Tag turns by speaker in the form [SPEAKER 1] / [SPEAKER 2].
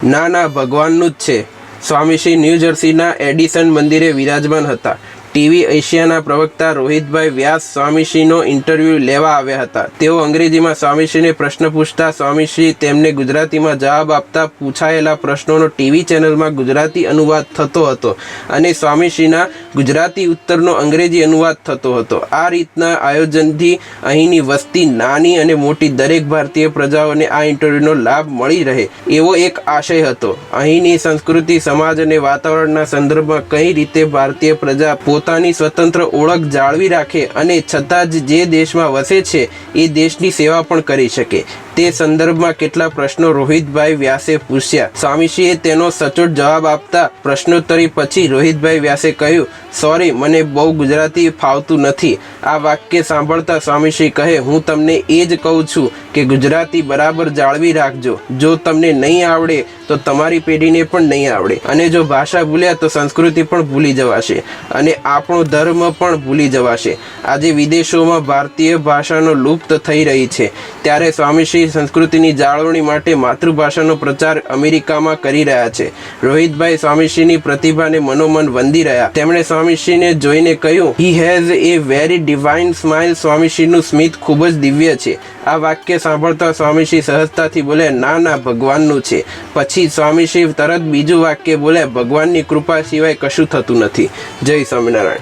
[SPEAKER 1] ના ના, ભગવાનનું જ છે. સ્વામીશ્રી ન્યૂ જર્સીના એડિસન મંદિરે વિરાજમાન હતા. ટીવી એશિયાના પ્રવક્તા રોહિતભાઈ વ્યાસ સ્વામીશ્રીનો ઇન્ટરવ્યૂ લેવા આવ્યા હતા. તેઓ અંગ્રેજીમાં સ્વામીશ્રીને પ્રશ્ન પૂછતા સ્વામીશ્રી તેમને ગુજરાતીમાં જવાબ આપતા પૂછાયેલા પ્રશ્નોનો ટીવી ચેનલમાં ગુજરાતી અનુવાદ થતો હતો અને સ્વામીશ્રીના ગુજરાતી ઉત્તરનો અંગ્રેજી અનુવાદ થતો હતો. આ રીતના આયોજનથી અહીંની વસ્તી નાની અને મોટી દરેક ભારતીય પ્રજાઓને આ ઇન્ટરવ્યૂનો લાભ મળી રહે એવો એક આશય હતો. અહીંની સંસ્કૃતિ, સમાજ અને વાતાવરણના સંદર્ભમાં કઈ રીતે ભારતીય પ્રજા પોતાની સ્વતંત્ર ઓળખ જાળવી રાખે અને છતાં જ જે દેશમાં વસે છે એ દેશની સેવા પણ કરી શકે તે સંદર્ભમાં કેટલા પ્રશ્નો રોહિતભાઈ વ્યાસે પૂછ્યા. સ્વામીશ્રીએ તેનો સચોટ જવાબ આપતા પ્રશ્નોત્તરી પછી રોહિતભાઈ વ્યાસે કહ્યું, સોરી, મને બહુ ગુજરાતી ફાવતું નથી. આ વાક્ય સાંભળતા સ્વામીશ્રી કહે, હું તમને એ જ કહું છું કે ગુજરાતી બરાબર જાળવી રાખજો. જો તમને નહીં આવડે તો તમારી પેઢીને પણ નહીં આવડે અને જો ભાષા ભૂલ્યા તો સંસ્કૃતિ પણ ભૂલી જવાશે અને આપણો ધર્મ પણ ભૂલી જવાશે. આજે વિદેશોમાં ભારતીય ભાષાનો લુપ્ત થઈ રહી છે ત્યારે સ્વામીશ્રી સંસ્કૃતિની જાળવણી માટે માતૃભાષાનો પ્રચાર અમેરિકામાં કરી રહ્યા છે. રોહિતભાઈ સ્વામીશ્રીની પ્રતિભાને મનોમન વંદી રહ્યા. તેમણે સ્વામીશ્રીને જોઈને કહ્યું, he has a very divine smile. સ્વામીશ્રીનું સ્મિત ખૂબ જ દિવ્ય છે. આ વાક્ય સાંભળતા સ્વામીશ્રી સહજતાથી બોલ્યા, ના ના, ભગવાનનું છે. પછી સ્વામીશ્રી તરત બીજું વાક્ય બોલ્યા, ભગવાનની કૃપા સિવાય કશું થતું નથી. જય સ્વામિનારાયણ.